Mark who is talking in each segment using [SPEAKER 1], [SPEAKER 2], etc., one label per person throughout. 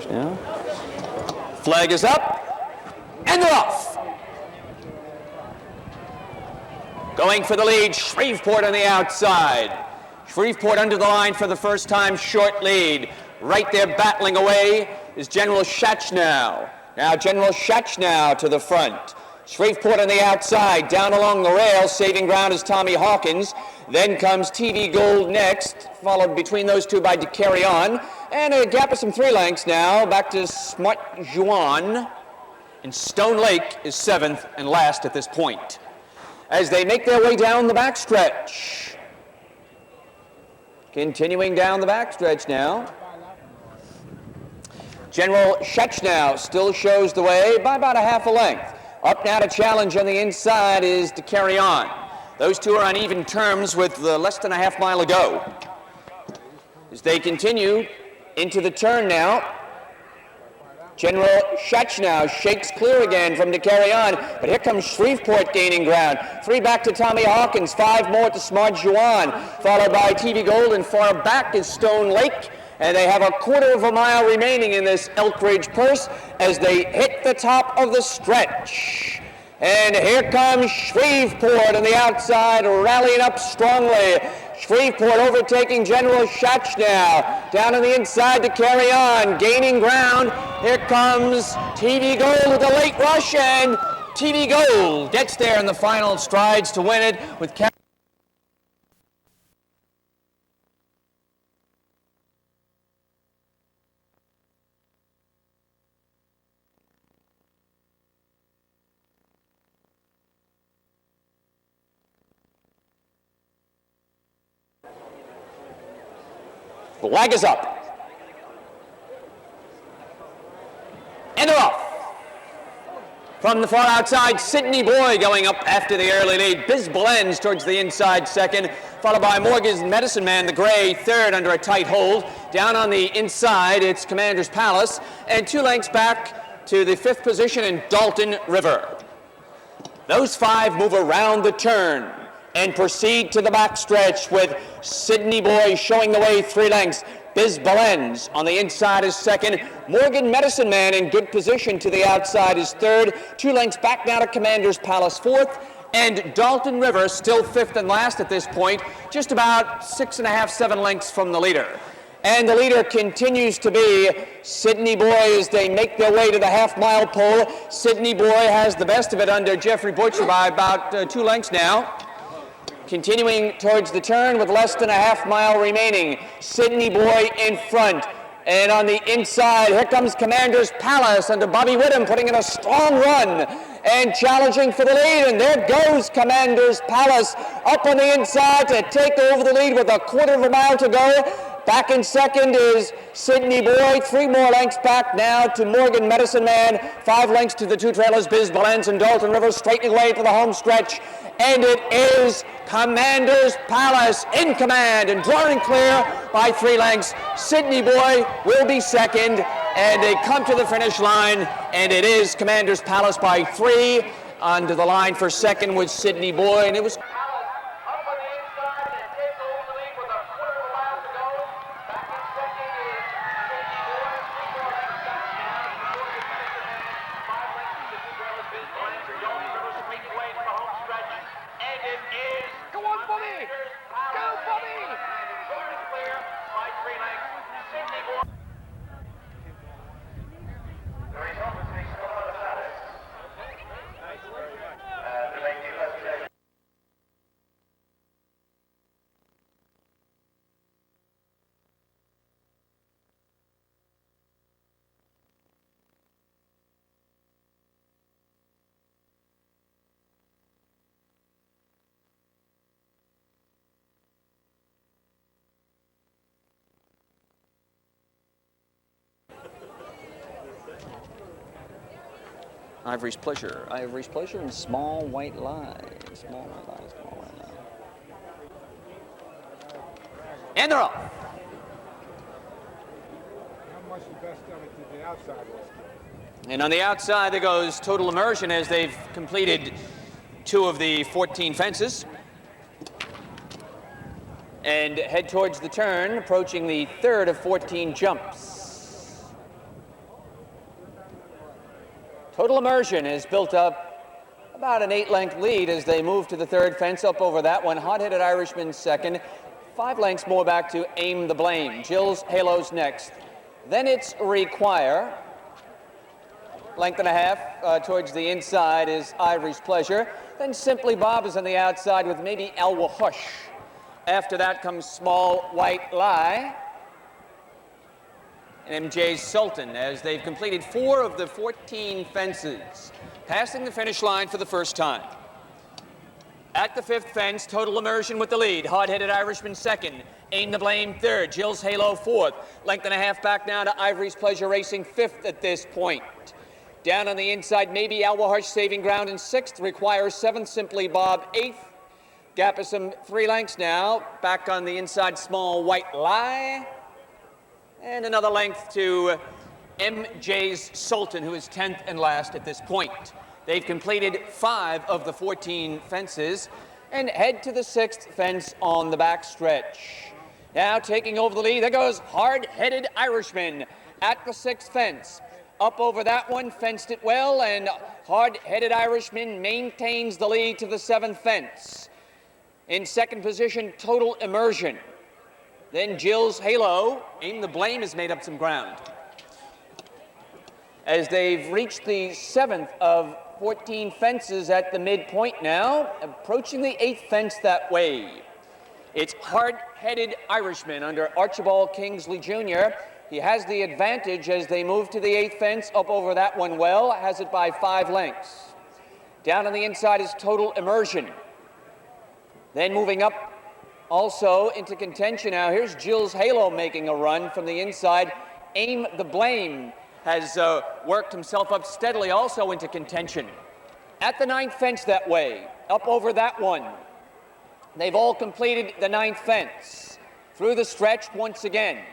[SPEAKER 1] Now, flag is up, and they're off. Going for the lead, Shreveport on the outside. Shreveport under the line for the first time, short lead. Right there battling away is General Schachnow. Now General Schachnow to the front. Shreveport on the outside, down along the rail, saving ground is Tommy Hawkins. Then comes TV Gold next, followed between those two by De Carry On. And a gap of some 3 lengths now, back to Smart Juan. And Stone Lake is 7th and last at this point. As they make their way down the backstretch. Continuing down the backstretch now. General Schachnow still shows the way by about a half a length. Up now to challenge on the inside is De Carry On. Those two are on even terms with less than a half mile to go. As they continue into the turn now, General Schachnow shakes clear again from De Carry On, but here comes Shreveport gaining ground. 3 back to Tommy Hawkins, 5 more to Smart Juan, followed by TV Gold, and far back is Stone Lake. And they have a quarter of a mile remaining in this Elkridge purse as they hit the top of the stretch. And here comes Shreveport on the outside, rallying up strongly. Shreveport overtaking General Schachnow. Down on the inside to Carry On, gaining ground. Here comes TV Gold with a late rush, and TV Gold gets there in the final strides to win it with The flag is up. And they're off. From the far outside, Sydney Boy going up after the early lead. Biz Blends towards the inside second, followed by Morgan's Medicine Man, the gray, third under a tight hold. Down on the inside, it's Commander's Palace. And 2 lengths back to the 5th position in Dalton River. Those 5 move around the turn and proceed to the backstretch with Sydney Boy showing the way 3 lengths. Biz Blends on the inside is second. Morgan Medicine Man in good position to the outside is third. 2 lengths back now to Commander's Palace fourth. And Dalton River still 5th and last at this point, just about 6.5, 7 lengths from the leader. And the leader continues to be Sydney Boy as they make their way to the half-mile pole. Sydney Boy has the best of it under Jeffrey Butcher by about 2 lengths now. Continuing towards the turn with less than a half mile remaining. Sydney Boy in front. And on the inside, here comes Commander's Palace under Bobby Whittam putting in a strong run and challenging for the lead. And there goes Commander's Palace up on the inside to take over the lead with a quarter of a mile to go. Back in second is Sydney Boy. 3 more lengths back now to Morgan Medicine Man. 5 lengths to the 2 trailers, Biz Blends and Dalton River, straightening away to the home stretch. And it is Commander's Palace in command and drawing clear by 3 lengths. Sydney Boy will be second, and they come to the finish line, and it is Commander's Palace by 3. Onto the line for second was Sydney Boy, and it was Ivory's Pleasure and Small White Lie. Small White Lie, Small White Lie. And they're off.
[SPEAKER 2] How much the best of it to the outside was?
[SPEAKER 1] And on the outside there goes Total Immersion as they've completed 2 of the 14 fences. And head towards the turn, approaching the 3rd of 14 jumps. Total Immersion has built up about an 8-length lead as they move to the third fence. Up over that one, Hot-Headed Irishman second. 5 lengths more back to Aim the Blame. Jill's Halo's next. Then it's Require. Length and a half towards the inside is Ivory's Pleasure. Then Simply Bob is on the outside with maybe Elwa Hush. After that comes Small White Lie and MJ's Sultan, as they've completed 4 of the 14 fences, passing the finish line for the first time. At the 5th fence, Total Immersion with the lead. Hard-Headed Irishman second. Aim the Blame third. Jill's Halo fourth. Length and a half back now to Ivory's Pleasure Racing 5th at this point. Down on the inside, maybe Elwa Hush saving ground in 6th. Requires 7th. Simply Bob 8th. Gap is some 3 lengths now. Back on the inside, Small White Lie. And another length to MJ's Sultan, who is 10th and last at this point. They've completed 5 of the 14 fences and head to the 6th fence on the backstretch. Now taking over the lead, there goes Hard-Headed Irishman at the 6th fence. Up over that one, fenced it well, and Hard-Headed Irishman maintains the lead to the 7th fence. In second position, Total Immersion. Then Jill's Halo. Aim the Blame has made up some ground, as they've reached the 7th of 14 fences at the midpoint now, approaching the 8th fence that way. It's Hard-Headed Irishman under Archibald Kingsley Jr. He has the advantage as they move to the 8th fence. Up over that one well, has it by 5 lengths. Down on the inside is Total Immersion. Then moving up also into contention now, here's Jill's Halo making a run from the inside. Aim the Blame has worked himself up steadily also into contention. At the 9th fence that way, up over that one. They've all completed the 9th fence. Through the stretch once again.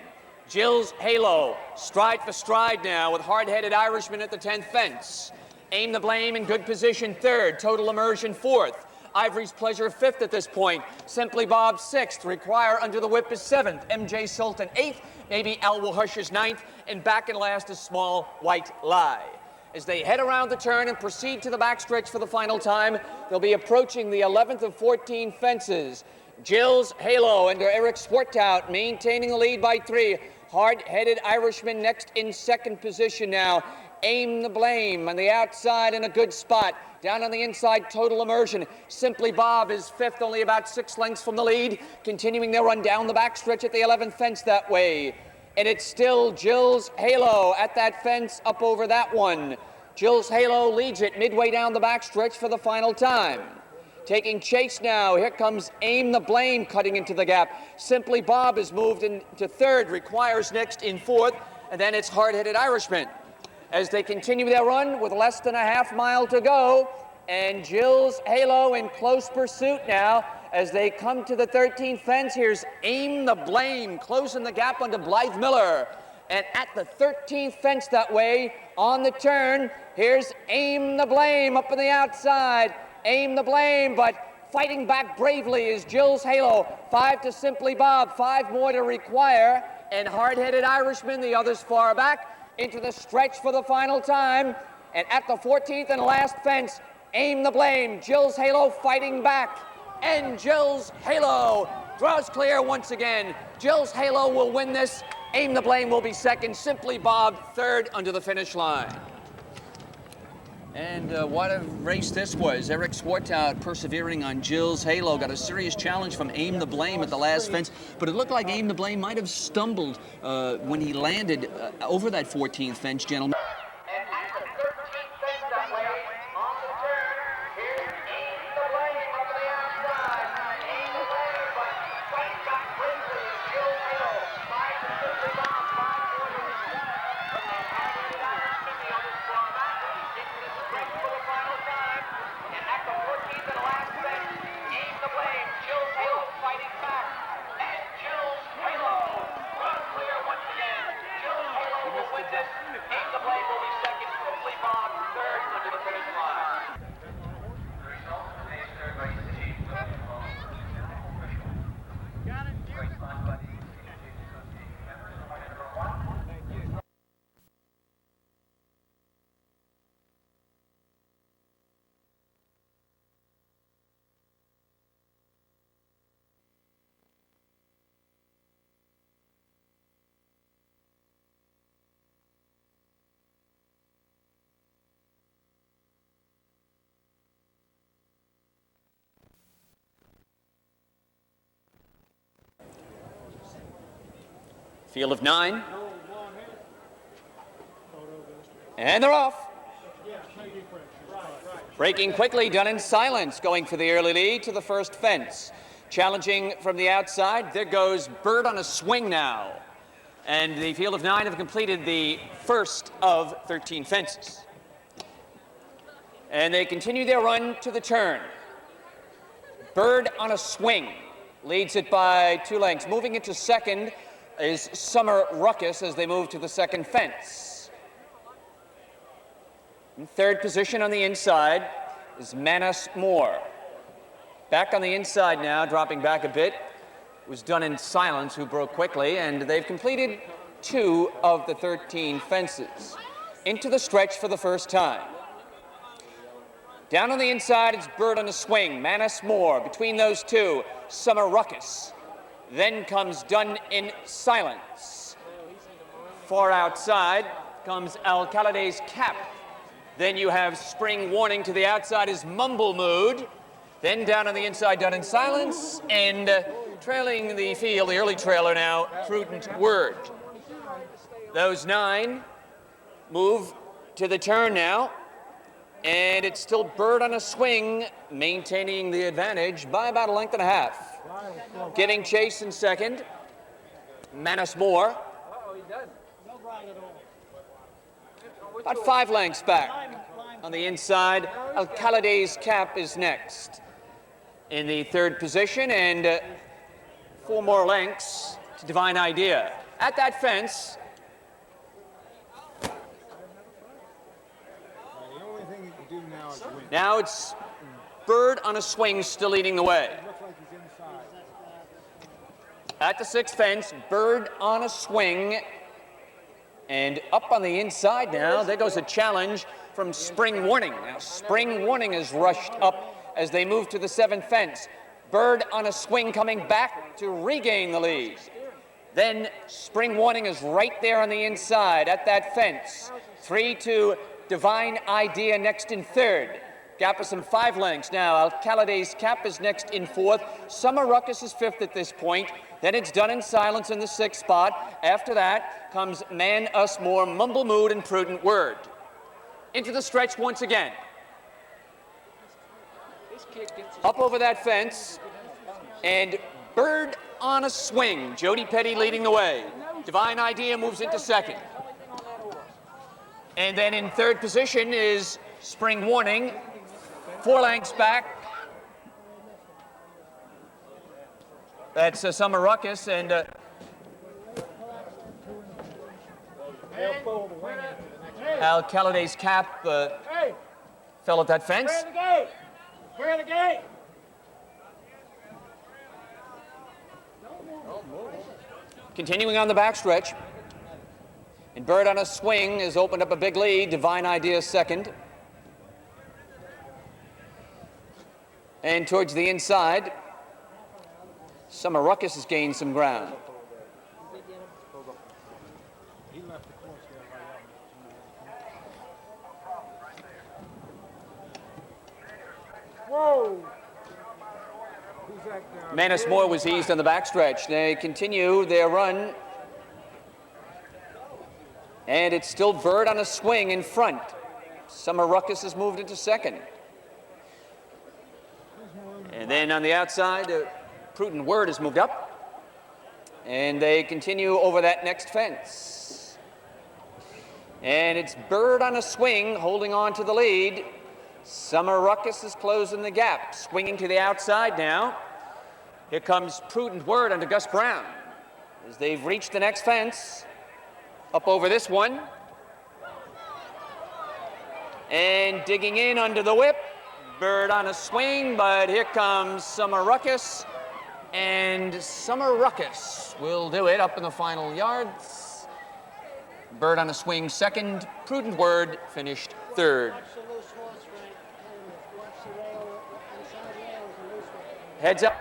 [SPEAKER 1] Jill's Halo, stride for stride now with Hard-Headed Irishman at the 10th fence. Aim the Blame in good position 3rd, Total Immersion 4th. Ivory's Pleasure 5th at this point. Simply Bob 6th. Require under the whip is 7th. MJ Sultan 8th. Maybe Elwa Hush is 9th. And back and last is Small White Lie. As they head around the turn and proceed to the backstretch for the final time, they'll be approaching the 11th of 14 fences. Jill's Halo under Eric Swartout maintaining the lead by 3. Hard-Headed Irishman next in 2nd position now. Aim the Blame on the outside in a good spot. Down on the inside, Total Immersion. Simply Bob is 5th, only about 6 lengths from the lead. Continuing their run down the backstretch at the 11th fence that way. And it's still Jill's Halo at that fence up over that one. Jill's Halo leads it midway down the backstretch for the final time. Taking chase now, here comes Aim the Blame cutting into the gap. Simply Bob is moved into 3rd, Requires next in 4th, and then it's Hard-Headed Irishman. As they continue their run with less than a half mile to go, and Jill's Halo in close pursuit now. As they come to the 13th fence, here's Aim the Blame closing the gap onto Blythe Miller. And at the 13th fence that way, on the turn, here's Aim the Blame up on the outside. Aim the Blame, but fighting back bravely is Jill's Halo. 5 to Simply Bob, 5 more to Require, and Hard-Headed Irishman, the others far back, into the stretch for the final time. And at the 14th and last fence, Aim the Blame. Jill's Halo fighting back. And Jill's Halo draws clear once again. Jill's Halo will win this. Aim the Blame will be 2nd. Simply Bob 3rd under the finish line. And what a race this was. Eric Swartout persevering on Jill's Halo. Got a serious challenge from Aim the Blame at the last fence, but it looked like Aim the Blame might have stumbled when he landed over that 14th fence, gentlemen.
[SPEAKER 3] And at the 13th fence that way, on the turn, here's Aim the Blame up on the outside. Aim the Blame, but fighting back bravely is Jill's Halo. 5 to Simply Bob, 5 more to Require. And Hard-Headed Irishman, the others far back, into the stretch for the final time. And at the 14th and last fence, Aim the Blame. Jill's Halo fighting back. And Jill's Halo runs clear once again. Jill's Halo will win this. Aim the Blame will be 2nd. Simply Bob 3rd under the finish line.
[SPEAKER 4] The result of today's third race is achieved by the Maloney. Race line by the TGSF Association members. Number 1.
[SPEAKER 1] Field of 9. And they're off. Breaking quickly, done in silence, going for the early lead to the first fence. Challenging from the outside, there goes Bird on a Swing now. And the Field of 9 have completed the first of 13 fences. And they continue their run to the turn. Bird on a Swing leads it by 2 lengths. Moving into second is Summer Ruckus as they move to the second fence. In third position on the inside is Manus Moore. Back on the inside now, dropping back a bit. It was done in silence, who broke quickly, and they've completed 2 of the 13 fences. Into the stretch for the first time. Down on the inside, it's Bird on a Swing, Manus Moore. Between those two, Summer Ruckus. Then comes Done in Silence. Far outside comes Alcalade's Cap. Then you have Spring Warning. To the outside is Mumble Mood. Then down on the inside, Done in Silence. And trailing the field, the early trailer now, Prudent Word. Those 9 move to the turn now. And it's still Bird on a Swing, maintaining the advantage by about 1.5 lengths. Getting chase in second, Manus Moore. About 5 lengths back. On the inside, Alcalade's Cap is next. In the third position, and 4 more lengths to Divine Idea. At that fence, now it's Bird on a Swing still leading the way. At the 6th fence, Bird on a Swing. And up on the inside now, there goes a challenge from Spring Warning. Now, Spring Warning is rushed up as they move to the 7th fence. Bird on a Swing coming back to regain the lead. Then Spring Warning is right there on the inside at that fence. 3-2, Divine Idea next in third. Gap of some 5 lengths now. Alcalade's Cap is next in 4th. Summer Ruckus is 5th at this point. Then it's Done in Silence in the 6th spot. After that comes Man Us More, Mumble Mood, and Prudent Word. Into the stretch once again. Up over that fence. And Bird on a Swing. Jody Petty leading the way. Divine Idea moves into second. And then in third position is Spring Warning. 4 lengths back. That's Summer Ruckus, and Alcalade's Cap fell at that fence.
[SPEAKER 2] Clear the gate! Clear the gate!
[SPEAKER 1] Continuing on the backstretch. And Bird on a Swing has opened up a big lead. Divine Idea second. And towards the inside, Summer Ruckus has gained some ground.
[SPEAKER 2] Whoa! Who's that now?
[SPEAKER 1] Manus Moore was eased on the backstretch. They continue their run. And it's still Bird on a Swing in front. Summer Ruckus has moved into second. And then on the outside, Prudent Word has moved up. And they continue over that next fence. And it's Bird on a Swing holding on to the lead. Summer Ruckus is closing the gap. Swinging to the outside now. Here comes Prudent Word under Gus Brown. As they've reached the next fence. Up over this one. And digging in under the whip. Bird on a Swing, but here comes Summer Ruckus. And Summer Ruckus will do it up in the final yards. Bird on a Swing second. Prudent Word finished third. Heads up.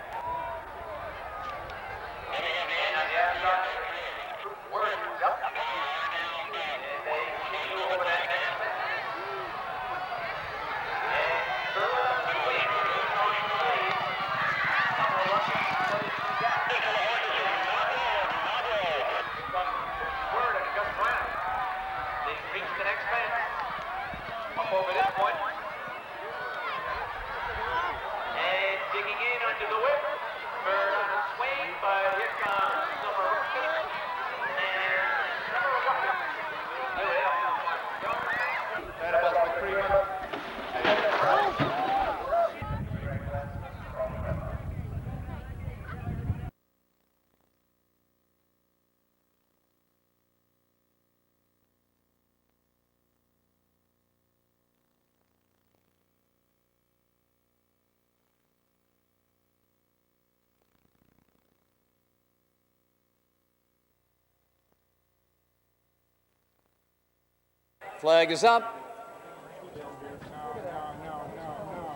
[SPEAKER 1] Flag is up.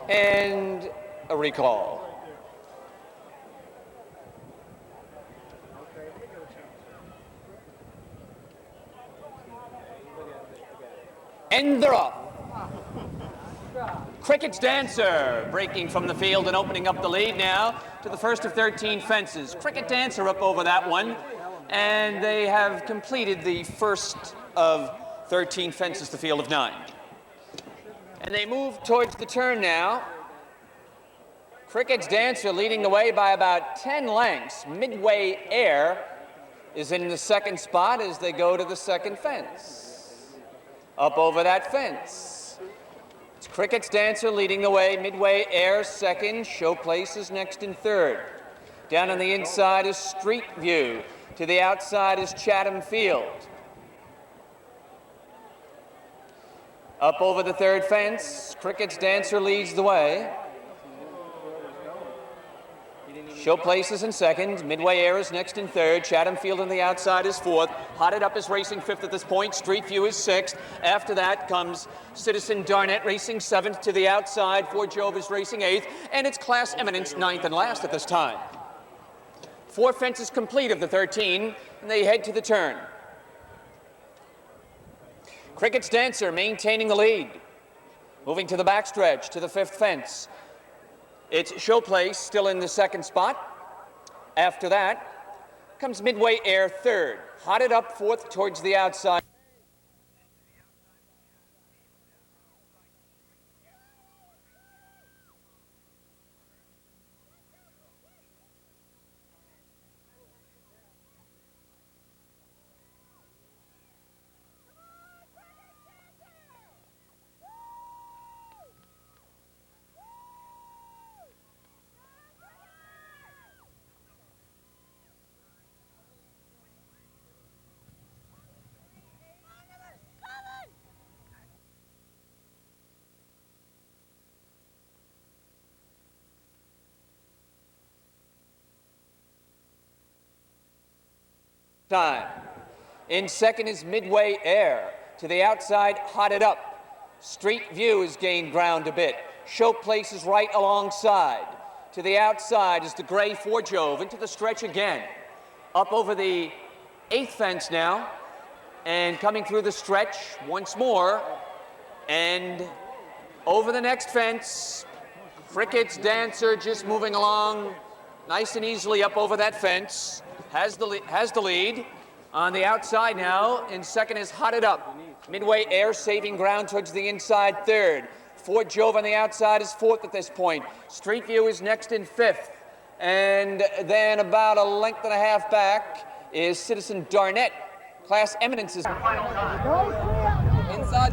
[SPEAKER 1] And a recall. And they're off. Cricket's Dancer breaking from the field and opening up the lead now to the first of 13 fences. Cricket Dancer up over that one, and they have completed the first of 13 fences, the field of 9. And they move towards the turn now. Cricket's Dancer leading the way by about 10 lengths. Midway Air is in the second spot as they go to the second fence. Up over that fence. It's Cricket's Dancer leading the way. Midway Air second. Showplace is next in third. Down on the inside is Street View. To the outside is Chatham Field. Up over the third fence, Cricket's Dancer leads the way. Showplace is in second. Midway Air is next in third. Chatham Field on the outside is fourth. Hotted Up is racing fifth at this point. Street View is sixth. After that comes Citizen Darnett racing seventh to the outside. Fort Jove is racing eighth. And it's Class Eminence ninth and last at this time. 4 fences complete of the 13, and they head to the turn. Cricket's Dancer maintaining the lead. Moving to the backstretch to the 5th fence. It's Showplace still in the second spot. After that comes Midway Air third. Hotted Up fourth towards the outside. Time. In second is Midway Air. To the outside, Hotted Up. Street View has gained ground a bit. Showplace is right alongside. To the outside is the gray Fort Jove. Into the stretch again. Up over the 8th fence now. And coming through the stretch once more. And over the next fence. Cricket's Dancer just moving along nice and easily up over that fence. Has the lead. On the outside now, in second is Hotted Up. Midway Air saving ground towards the inside third. Fort Jove on the outside is fourth at this point. Street View is next in fifth. And then about a length and a half back is Citizen Darnett. Class Eminence is inside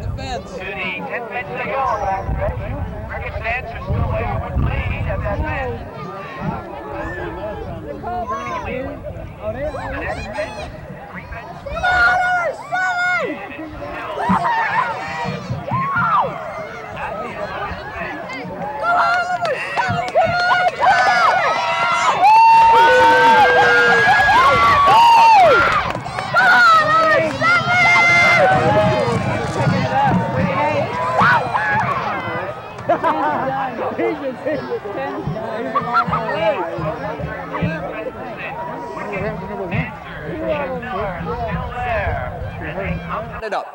[SPEAKER 1] the fence.
[SPEAKER 3] To the 10 fence they go, backstretch. Cricket's Dancer still there with the lead at that fence.
[SPEAKER 1] It up.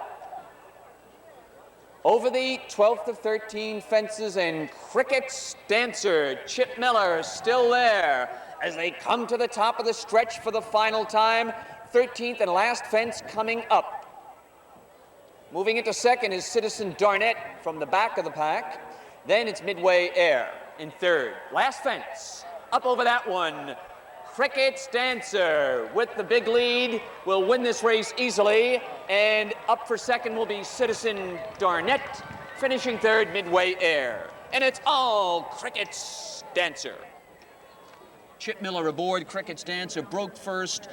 [SPEAKER 1] Over the 12th of 13 fences and Cricket's Dancer, Chip Miller still there as they come to the top of the stretch for the final time. 13th and last fence coming up. Moving into second is Citizen Darnett from the back of the pack. Then it's Midway Air in third. Last fence, up over that one. Cricket's Dancer with the big lead will win this race easily, and up for second will be Citizen Darnett, finishing third Midway Air. And it's all Cricket's Dancer. Chip Miller aboard. Cricket's Dancer broke first,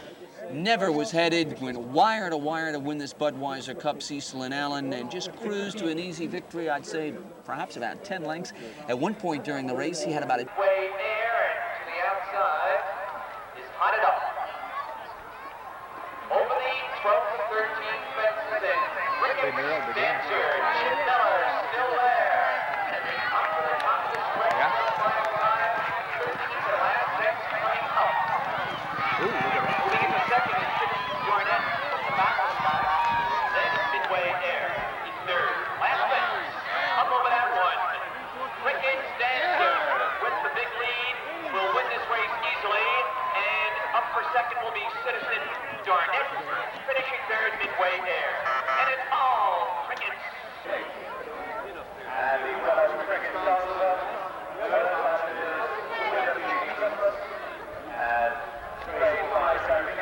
[SPEAKER 1] never was headed, went wire to wire to win this Budweiser Cup, Cecil and Allen, and just cruised to an easy victory, I'd say perhaps about 10 lengths. At one point during the race, he had about a...
[SPEAKER 3] Way there and to the outside is Hotted Up. Over the 12 to 13 fences and Cricket Dancer, Chip Miller, still there. Up to the top of the stretch on the flag side. 13 to last, that's coming up. Moving into second is Sidney Jordan from the back of the pack. Then it's Midway Air in third. Last fence, up over that one. Cricket Dancer with the big lead will win this race easily. And up for second will be Citizen Darnett, finishing third, Midway Air. And it's all Crickets. And the fellow Cricket Johnson, and trained by Sammy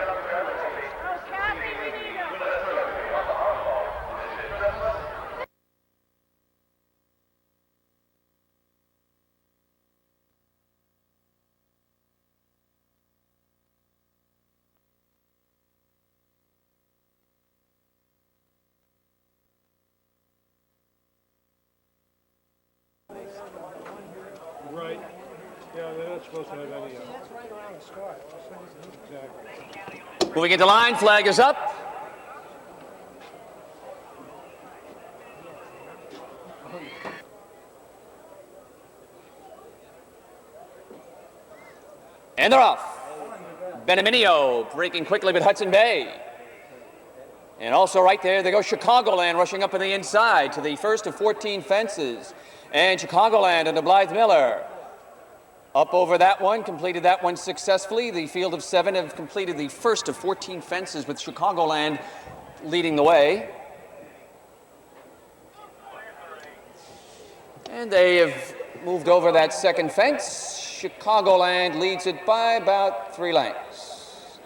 [SPEAKER 2] Right. Yeah, they're not supposed to have any. That's right around the start. Exactly.
[SPEAKER 1] Moving into line, flag is up. And they're off. Benaminio breaking quickly with Hudson Bay. And also right there, they go Chicagoland rushing up on the inside to the first of 14 fences. And Chicagoland and Blythe Miller up over that one, completed that one successfully. The field of 7 have completed the first of 14 fences with Chicagoland leading the way. And they have moved over that second fence. Chicagoland leads it by about 3 lengths.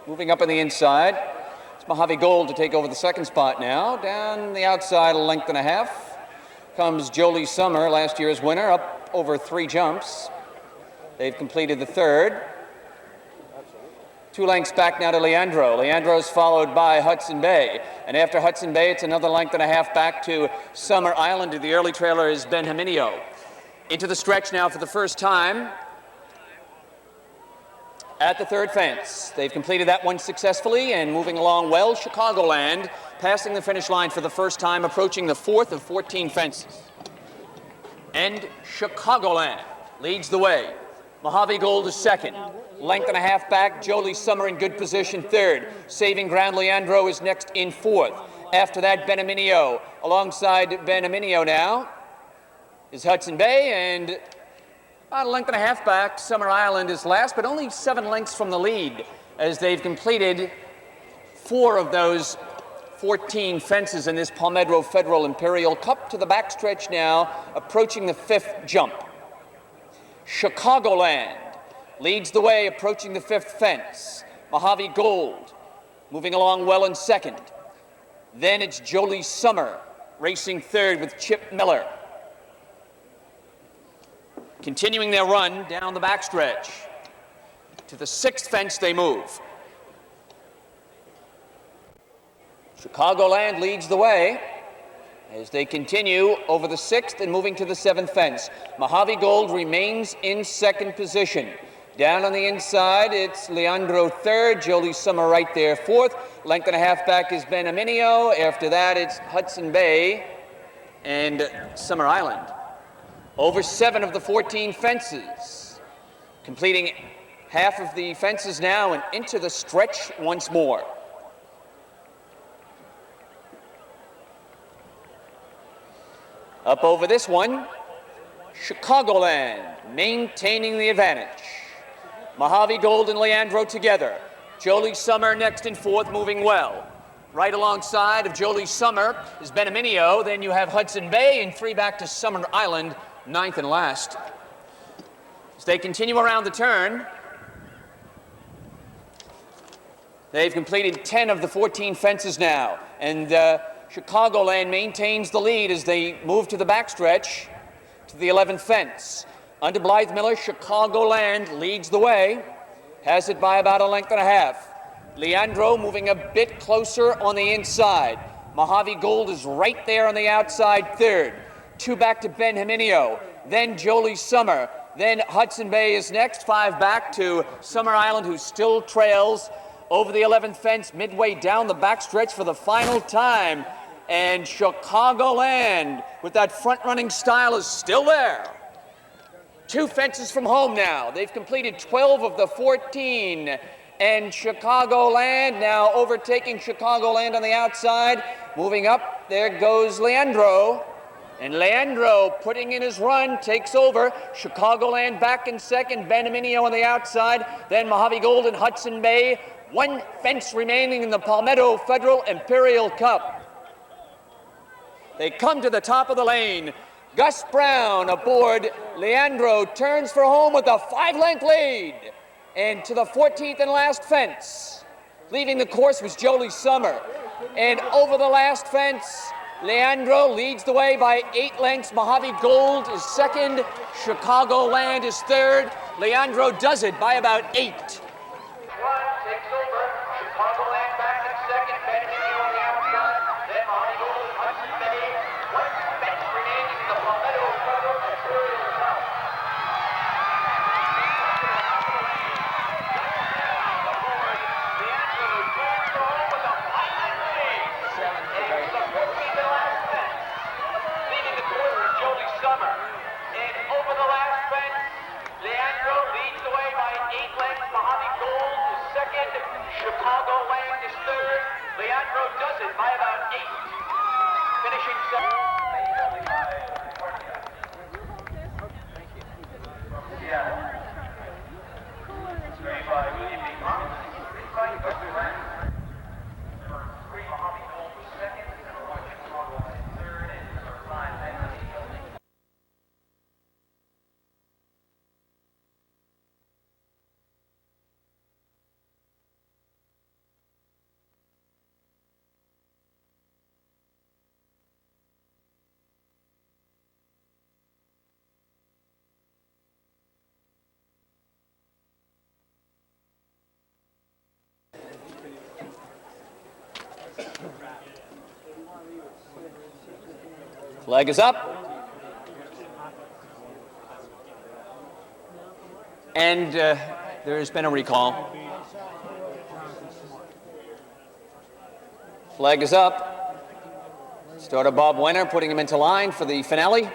[SPEAKER 1] Moving up on the inside, it's Mojave Gold to take over the second spot now. Down the outside, a length and a half, comes Jolie Summer, last year's winner, up over 3 jumps. They've completed the third. 2 lengths back now to Leandro. Leandro's followed by Hudson Bay. And after Hudson Bay, it's another length and a half back to Summer Island. The early trailer is Ben Jaminio. Into the stretch now for the first time at the third fence. They've completed that one successfully and moving along well. Chicagoland passing the finish line for the first time, approaching the fourth of 14 fences. And Chicagoland leads the way. Mojave Gold is second. Length and a half back, Jolie Summer in good position third. Saving ground, Leandro is next in fourth. After that, Benaminio. Alongside Benaminio now is Hudson Bay, and about a length and a half back, Summer Island is last, but only 7 lengths from the lead as they've completed 4 of those 14 fences in this Palmetto Federal Imperial Cup. To the backstretch now, approaching the 5th jump. Chicagoland leads the way, approaching the 5th fence. Mojave Gold moving along well in second. Then it's Jolie Summer racing third with Chip Miller. Continuing their run down the backstretch. To the 6th fence they move. Chicagoland leads the way as they continue over the 6th and moving to the 7th fence. Mojave Gold remains in second position. Down on the inside, it's Leandro third, Jolie Summer right there fourth. Length and a half back is Benaminio. After that, it's Hudson Bay and Summer Island. Over 7 of the 14 fences, completing half of the fences now and into the stretch once more. Up over this one, Chicagoland maintaining the advantage. Mojave Gold and Leandro together. Jolie Summer next in fourth, moving well. Right alongside of Jolie Summer is Benaminio. Then you have Hudson Bay, and 3 back to Summer Island, 9th and last. As they continue around the turn, they've completed 10 of the 14 fences now, and Chicagoland maintains the lead as they move to the backstretch to the 11th fence. Under Blythe Miller, Chicagoland leads the way, has it by about a length and a half. Leandro moving a bit closer on the inside. Mojave Gold is right there on the outside third. 2 back to Ben Jaminio, then Jolie Summer, then Hudson Bay is next. 5 back to Summer Island, who still trails over the 11th fence, midway down the backstretch for the final time. And Chicagoland, with that front-running style, is still there. 2 fences from home now. They've completed 12 of the 14. And Chicagoland now overtaking Chicagoland on the outside. Moving up, there goes Leandro. And Leandro, putting in his run, takes over. Chicagoland back in second. Benaminio on the outside. Then Mojave Gold and Hudson Bay. 1 fence remaining in the Palmetto Federal Imperial Cup. They come to the top of the lane. Gus Brown aboard. Leandro turns for home with a 5-length lead. And to the 14th and last fence. Leaving the course was Jolie Summer. And over the last fence, Leandro leads the way by 8 lengths. Mojave Gold is second. Chicagoland is third. Leandro does it by about 8.
[SPEAKER 3] Takes over. Chicagoland back in second. Benaminio on the outside. Then Mojave Gold and Hudson Bay. 1 fence remaining in the Palmetto Federal Imperial Cup. Leandro turns for home with a 5-length lead. And to the 14th and last fence. Leading the course was Jolie Summer. And over the last fence, Leandro leads the way by 8 lengths. Mojave Gold is second. Chicagoland is third. Leandro does it by about 8. Finishing second.
[SPEAKER 4] Three by William B. Thomas. 3 by Gus Brown. Number 3, Mojave Gold was second. Number 1, Chicagoland third. And number 5, Benaminio.
[SPEAKER 1] Flag is up. And there's been a recall. Flag is up. Starter Bob Wenner putting him into line for the finale.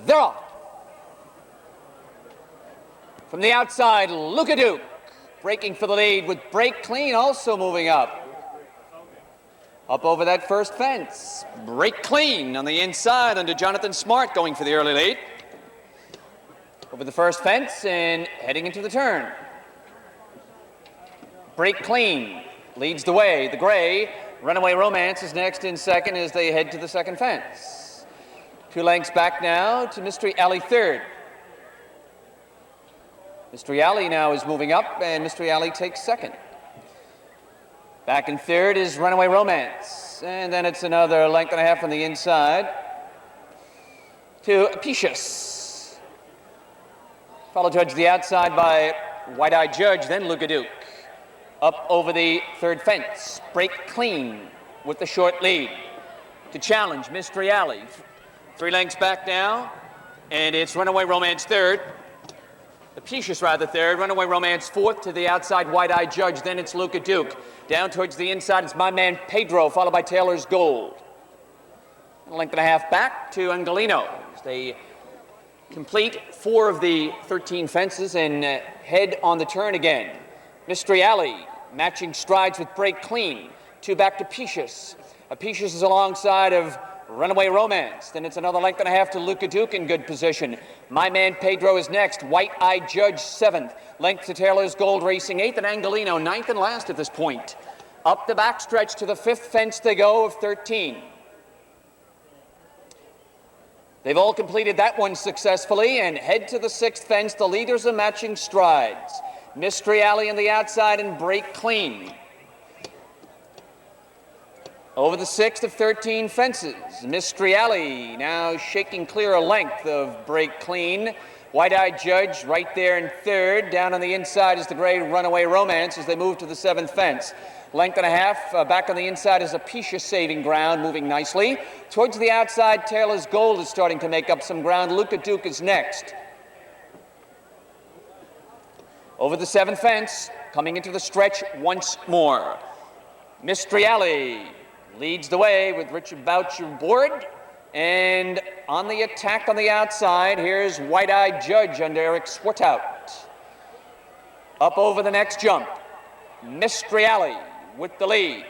[SPEAKER 1] They're off. From the outside, Luka Duke breaking for the lead with Break Clean also moving up. Up over that first fence. Break Clean on the inside under Jonathan Smart going for the early lead. Over the first fence and heading into the turn. Break Clean leads the way. The gray, Runaway Romance, is next in second as they head to the second fence. 2 lengths back now to Mystery Alley third. Mystery Alley now is moving up and Mystery Alley takes second. Back in third is Runaway Romance. And then it's another length and a half from the inside to Apicius. Followed towards the outside by White-Eyed Judge, then Luka Duke. Up over the third fence, Break Clean with the short lead. To challenge Mystery Alley. 3 lengths back now, and it's Runaway Romance third. Apicius rather third, Runaway Romance fourth to the outside, White-Eyed Judge, then it's Luka Duke. Down towards the inside, it's my man Pedro, followed by Taylor's Gold. A length and a half back to Angelino. They complete 4 of the 13 fences and head on the turn again. Mystery Alley matching strides with Break Clean. 2 back to Apicius. Apicius is alongside of Runaway Romance. Then it's another length and a half to Luka Duke in good position. My man Pedro is next. White-Eyed Judge 7th. Length to Taylor's Gold Racing 8th, and Angelino 9th and last at this point. Up the backstretch to the 5th fence they go of 13. They've all completed that one successfully and head to the 6th fence. The leaders are matching strides. Mystery Alley on the outside and Break Clean. Over the 6th of 13 fences, Mystery Alley now shaking clear a length of Break Clean. White-Eyed Judge right there in third. Down on the inside is the gray Runaway Romance as they move to the 7th fence. Length and a half back on the inside is Apicius saving ground, moving nicely. Towards the outside, Taylor's Gold is starting to make up some ground. Luka Duke is next. Over the 7th fence, coming into the stretch once more. Mystery Alley leads the way with Richard Boucher aboard. And on the attack on the outside, here's White-Eyed Judge under Eric Swartout. Up over the next jump, Mystery Alley with the lead.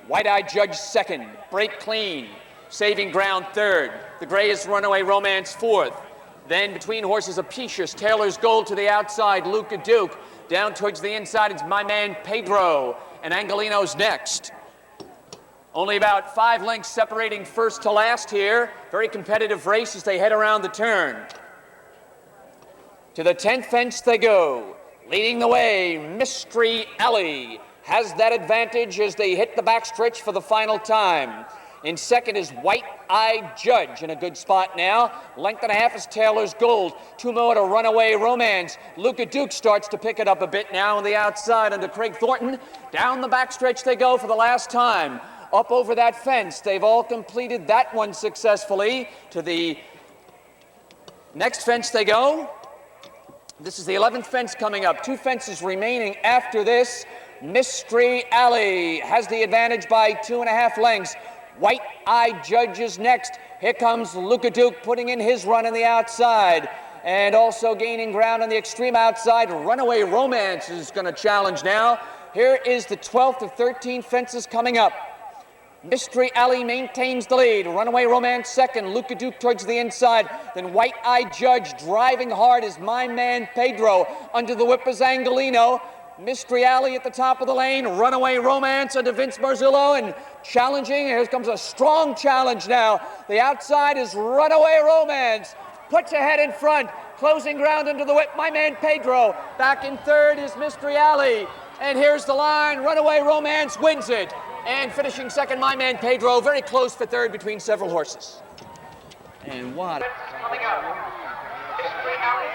[SPEAKER 1] White-Eyed Judge second, break clean, saving ground third. The gray is Runaway Romance fourth. Then between horses, Apicius, Taylor's Gold to the outside, Luca Duke. Down towards the inside, it's My Man Pedro, and Angolino's next. Only about 5 lengths separating first to last here. Very competitive race as they head around the turn. To the 10th fence they go. Leading the way, Mystery Alley has that advantage as they hit the backstretch for the final time. In second is White-Eyed Judge in a good spot now. Length and a half is Taylor's Gold. 2 more to Runaway Romance. Luca Duke starts to pick it up a bit now on the outside under Craig Thornton. Down the backstretch they go for the last time. Up over that fence. They've all completed that one successfully. To the next fence they go. This is the 11th fence coming up. 2 fences remaining after this. Mystery Alley has the advantage by 2.5 lengths. White-Eyed Judge is next. Here comes Luca Duke putting in his run on the outside. And also gaining ground on the extreme outside, Runaway Romance is going to challenge now. Here is the 12th of 13 fences coming up. Mystery Alley maintains the lead. Runaway Romance second. Luca Duke towards the inside. Then White-Eyed Judge driving hard is My Man Pedro. Under the whip is Angolino. Mystery Alley at the top of the lane. Runaway Romance under Vince Marzillo and challenging. Here comes a strong challenge now. The outside is Runaway Romance. Puts ahead in front. Closing ground under the whip, My Man Pedro. Back in third is Mystery Alley. And here's the line. Runaway Romance wins it. And finishing second, My Man Pedro. Very close for third between several horses. And what?
[SPEAKER 3] Coming up. Mystery Alley